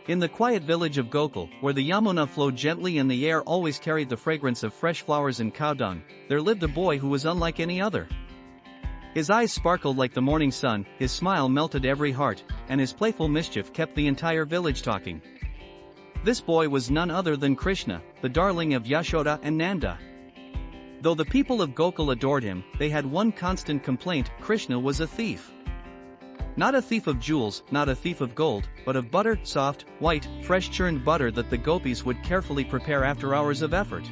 In the quiet village of Gokul, where the Yamuna flowed gently and the air always carried the fragrance of fresh flowers and cow dung, there lived a boy who was unlike any other. His eyes sparkled like the morning sun, his smile melted every heart, and his playful mischief kept the entire village talking. This boy was none other than Krishna, the darling of Yashoda and Nanda. Though the people of Gokul adored him, they had one constant complaint: Krishna was a thief. Not a thief of jewels, not a thief of gold, but of butter, soft, white, fresh churned butter that the gopis would carefully prepare after hours of effort.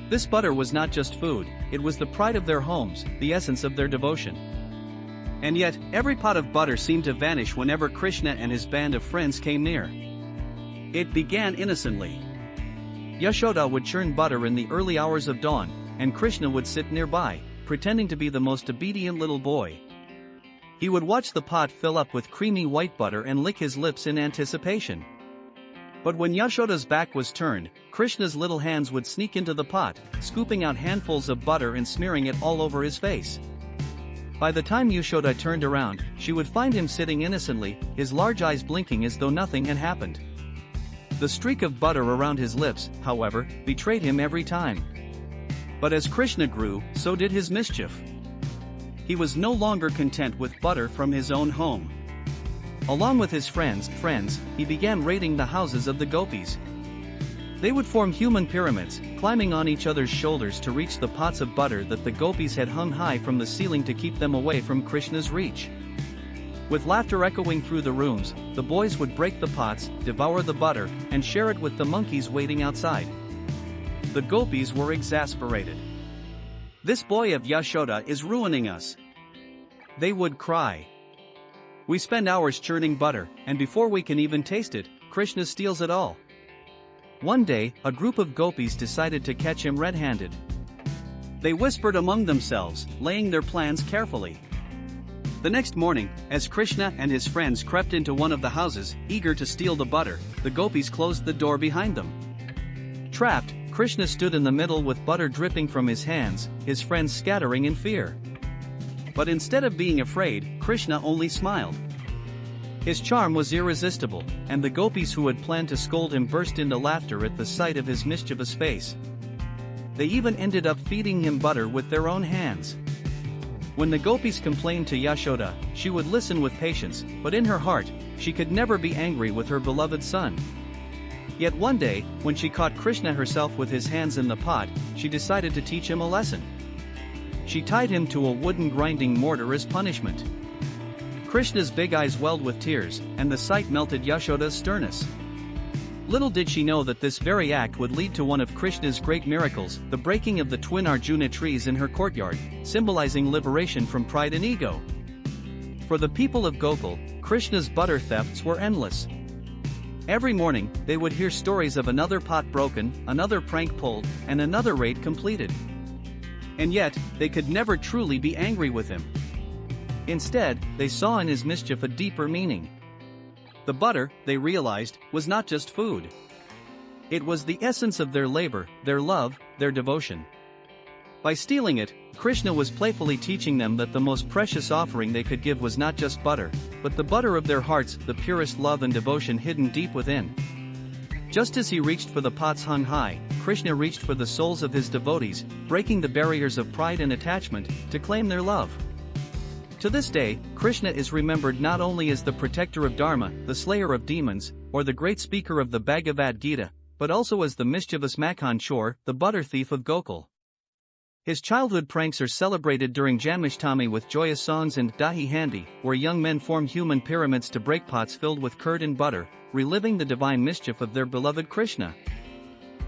This butter was not just food, it was the pride of their homes, the essence of their devotion. And yet, every pot of butter seemed to vanish whenever Krishna and his band of friends came near. It began innocently. Yashoda would churn butter in the early hours of dawn, and Krishna would sit nearby, pretending to be the most obedient little boy. He would watch the pot fill up with creamy white butter and lick his lips in anticipation. But when Yashoda's back was turned, Krishna's little hands would sneak into the pot, scooping out handfuls of butter and smearing it all over his face. By the time Yashoda turned around, she would find him sitting innocently, his large eyes blinking as though nothing had happened. The streak of butter around his lips, however, betrayed him every time. But as Krishna grew, so did his mischief. He was no longer content with butter from his own home. Along with his friends, he began raiding the houses of the gopis. They would form human pyramids, climbing on each other's shoulders to reach the pots of butter that the gopis had hung high from the ceiling to keep them away from Krishna's reach. With laughter echoing through the rooms, the boys would break the pots, devour the butter, and share it with the monkeys waiting outside. The gopis were exasperated. "This boy of Yashoda is ruining us," they would cry. "We spend hours churning butter, and before we can even taste it, Krishna steals it all." One day, a group of gopis decided to catch him red-handed. They whispered among themselves, laying their plans carefully. The next morning, as Krishna and his friends crept into one of the houses, eager to steal the butter, the gopis closed the door behind them. Trapped, Krishna stood in the middle with butter dripping from his hands, his friends scattering in fear. But instead of being afraid, Krishna only smiled. His charm was irresistible, and the gopis who had planned to scold him burst into laughter at the sight of his mischievous face. They even ended up feeding him butter with their own hands. When the gopis complained to Yashoda, she would listen with patience, but in her heart, she could never be angry with her beloved son. Yet one day, when she caught Krishna herself with his hands in the pot, she decided to teach him a lesson. She tied him to a wooden grinding mortar as punishment. Krishna's big eyes welled with tears, and the sight melted Yashoda's sternness. Little did she know that this very act would lead to one of Krishna's great miracles, the breaking of the twin Arjuna trees in her courtyard, symbolizing liberation from pride and ego. For the people of Gokul, Krishna's butter thefts were endless. Every morning, they would hear stories of another pot broken, another prank pulled, and another raid completed. And yet, they could never truly be angry with him. Instead, they saw in his mischief a deeper meaning. The butter, they realized, was not just food. It was the essence of their labor, their love, their devotion. By stealing it, Krishna was playfully teaching them that the most precious offering they could give was not just butter, but the butter of their hearts, the purest love and devotion hidden deep within. Just as he reached for the pots hung high, Krishna reached for the souls of his devotees, breaking the barriers of pride and attachment, to claim their love. To this day, Krishna is remembered not only as the protector of Dharma, the slayer of demons, or the great speaker of the Bhagavad Gita, but also as the mischievous MakhanChor, the butter thief of Gokul. His childhood pranks are celebrated during Janmashtami with joyous songs and DahiHandi, where young men form human pyramids to break pots filled with curd and butter, reliving the divine mischief of their beloved Krishna.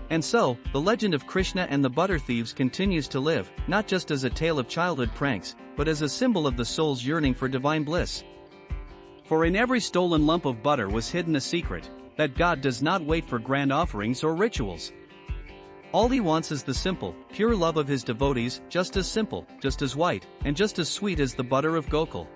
And so, the legend of Krishna and the butter thieves continues to live, not just as a tale of childhood pranks, but as a symbol of the soul's yearning for divine bliss. For in every stolen lump of butter was hidden a secret, that God does not wait for grand offerings or rituals. All he wants is the simple, pure love of his devotees, just as simple, just as white, and just as sweet as the butter of Gokul.